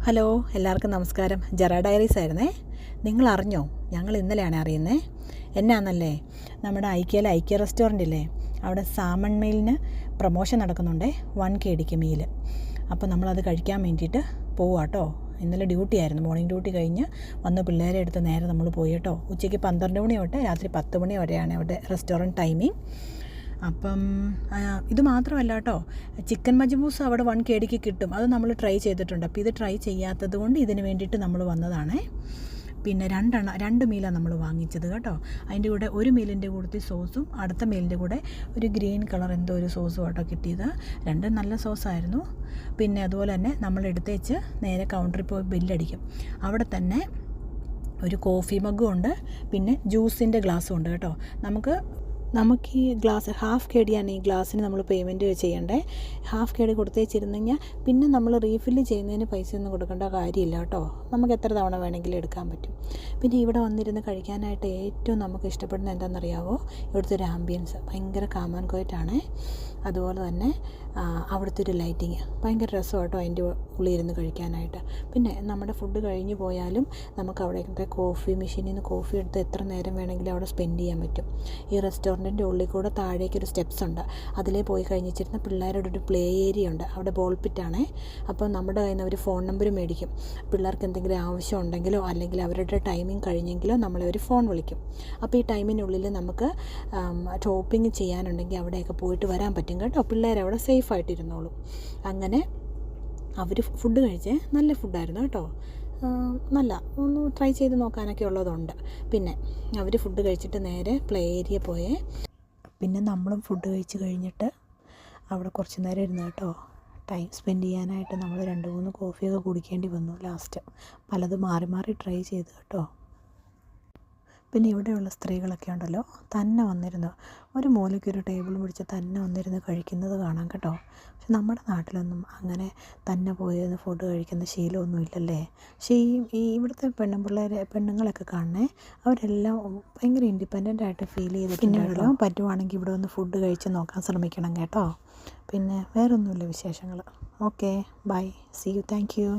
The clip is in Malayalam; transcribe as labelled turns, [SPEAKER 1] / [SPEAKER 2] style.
[SPEAKER 1] ഹലോ, എല്ലാവർക്കും നമസ്കാരം. ജെറ ഡയറീസ് ആയിരുന്നേ. നിങ്ങൾ അറിഞ്ഞോ? ഞങ്ങൾ ഇന്നലെയാണ് അറിയുന്നത്. എന്നാന്നല്ലേ, നമ്മുടെ ഐക്യ റെസ്റ്റോറൻ്റ് ഇല്ലേ, അവിടെ സാമൺ മീലിന് പ്രൊമോഷൻ നടക്കുന്നുണ്ടേ, 1 KG മീൽ. അപ്പോൾ നമ്മളത് കഴിക്കാൻ വേണ്ടിയിട്ട് പോവാട്ടോ. ഇന്നലെ ഡ്യൂട്ടി ആയിരുന്നു, മോർണിംഗ് ഡ്യൂട്ടി കഴിഞ്ഞ് വന്ന് പിള്ളേരെ എടുത്ത് നേരെ നമ്മൾ പോയി കേട്ടോ. ഉച്ചയ്ക്ക് 12 മണി തൊട്ട് രാത്രി 10 മണി വരെയാണ് അവിടെ റെസ്റ്റോറൻറ്റ് ടൈമിങ്. അപ്പം ഇത് മാത്രമല്ല കേട്ടോ, ചിക്കൻ മജ്ബൂസ് അവിടെ 1 KG കിട്ടും. അത് നമ്മൾ ട്രൈ ചെയ്തിട്ടുണ്ട്. അപ്പോൾ ഇത് ട്രൈ ചെയ്യാത്തത് കൊണ്ട് ഇതിന് വേണ്ടിയിട്ട് നമ്മൾ വന്നതാണേ. പിന്നെ 2 മീലാണ് നമ്മൾ വാങ്ങിച്ചത് കേട്ടോ. അതിൻ്റെ കൂടെ ഒരു മീലിൻ്റെ കൂടെ സോസും അടുത്ത മീലിൻ്റെ കൂടെ ഒരു ഗ്രീൻ കളർ എന്തോ ഒരു സോസും കേട്ടോ കിട്ടിയത്. രണ്ടും നല്ല സോസായിരുന്നു. പിന്നെ അതുപോലെ തന്നെ നമ്മൾ എടുത്തേച്ച് നേരെ കൗണ്ടറിൽ പോയി ബില്ലടിക്കും. അവിടെ തന്നെ ഒരു കോഫി മഗ്ഗും ഉണ്ട്, പിന്നെ ജ്യൂസിൻ്റെ ഗ്ലാസ്സും ഉണ്ട് കേട്ടോ. നമുക്ക് ഈ ഗ്ലാസ് 1/2 KG ആണ് ഈ ഗ്ലാസ്സിന് നമ്മൾ പേയ്മെൻറ്റ് ചെയ്യണ്ടേ. 1/2 KG കൊടുത്തേച്ചിരുന്നു കഴിഞ്ഞാൽ പിന്നെ നമ്മൾ റീഫില്ല് ചെയ്യുന്നതിന് പൈസയൊന്നും കൊടുക്കേണ്ട കാര്യമില്ല കേട്ടോ. നമുക്ക് എത്ര തവണ വേണമെങ്കിലും എടുക്കാൻ പറ്റും. പിന്നെ ഇവിടെ വന്നിരുന്ന് കഴിക്കാനായിട്ട് ഏറ്റവും നമുക്ക് ഇഷ്ടപ്പെടുന്ന എന്താണെന്നറിയാവോ? ഇവിടുത്തെ ഒരു ആംബിയൻസ് ഭയങ്കര കാം ആൻഡ് ക്വയറ്റാണ്. അതുപോലെ തന്നെ അവിടുത്തെ ഒരു ലൈറ്റിങ് ഭയങ്കര രസമാണ് കേട്ടോ അതിൻ്റെ ഉള്ളിൽ ഇരുന്ന് കഴിക്കാനായിട്ട്. പിന്നെ നമ്മുടെ ഫുഡ് കഴിഞ്ഞ് പോയാലും നമുക്ക് അവിടേക്കത്തെ കോഫി മെഷീനിൽ നിന്ന് കോഫി എടുത്ത് എത്ര നേരം വേണമെങ്കിലും അവിടെ സ്പെൻഡ് ചെയ്യാൻ പറ്റും. ഈ റെസ്റ്റോറൻറ്റിൻ്റെ ഉള്ളിൽ കൂടെ താഴേക്കൊരു സ്റ്റെപ്സ് ഉണ്ട്. അതിലേ പോയി കഴിഞ്ഞിരുന്ന പിള്ളേരുടെ ഒരു പ്ലേ ഏരിയ ഉണ്ട്. അവിടെ ബോൾ പിറ്റാണേ. അപ്പോൾ നമ്മുടെ കയ്യിൽ നിന്ന് അവർ ഫോൺ നമ്പർ മേടിക്കും. പിള്ളേർക്ക് എന്തെങ്കിലും ആവശ്യം ഉണ്ടെങ്കിലോ അല്ലെങ്കിൽ അവരുടെ ടൈമിംഗ് കഴിഞ്ഞെങ്കിലോ നമ്മളെ ഒരു ഫോൺ വിളിക്കും. അപ്പോൾ ഈ ടൈമിനുള്ളിൽ നമുക്ക് ഷോപ്പിംഗ് ചെയ്യാനുണ്ടെങ്കിൽ അവിടെയൊക്കെ പോയിട്ട് വരാൻ പറ്റും കേട്ടോ. പിള്ളേരവിടെ സേഫായിട്ടിരുന്നോളും. അങ്ങനെ അവർ ഫുഡ് കഴിച്ചേ നല്ല ഫുഡായിരുന്നു കേട്ടോ. നല്ല ഒന്ന് ട്രൈ ചെയ്ത് നോക്കാനൊക്കെ ഉള്ളതുണ്ട്. പിന്നെ അവർ ഫുഡ് കഴിച്ചിട്ട് നേരെ പ്ലേ ഏരിയ പോയേ. പിന്നെ നമ്മളും ഫുഡ് കഴിച്ച് കഴിഞ്ഞിട്ട് അവിടെ കുറച്ച് നേരം ഇരുന്ന് കേട്ടോ. ടൈം സ്പെൻഡ് ചെയ്യാനായിട്ട് നമ്മൾ 2-3 കോഫിയൊക്കെ കുടിക്കേണ്ടി വന്നു ലാസ്റ്റ്. പലതും മാറി മാറി ട്രൈ ചെയ്തു കേട്ടോ. പിന്നെ ഇവിടെയുള്ള സ്ത്രീകളൊക്കെ ഉണ്ടല്ലോ, തന്നെ വന്നിരുന്നു ഒരു മൂലയ്ക്കൊരു ടേബിൾ പിടിച്ച് തന്നെ വന്നിരുന്ന് കഴിക്കുന്നത് കാണാം കേട്ടോ. പക്ഷെ നമ്മുടെ നാട്ടിലൊന്നും അങ്ങനെ തന്നെ പോയിരുന്ന് ഫുഡ് കഴിക്കുന്ന ശീലമൊന്നും ഇല്ലല്ലേ. പക്ഷേ ഈ ഇവിടുത്തെ പെണ്ണുങ്ങളൊക്കെ കാണണേ, അവരെല്ലാം ഭയങ്കര ഇൻഡിപെൻഡൻ്റ് ആയിട്ട് ഫീൽ ചെയ്തിട്ടുണ്ടല്ലോ. പറ്റുവാണെങ്കിൽ ഇവിടെ വന്ന് ഫുഡ് കഴിച്ച് നോക്കാൻ ശ്രമിക്കണം കേട്ടോ. പിന്നെ വേറൊന്നുമില്ല വിശേഷങ്ങൾ. Okay, bye, see you, thank U.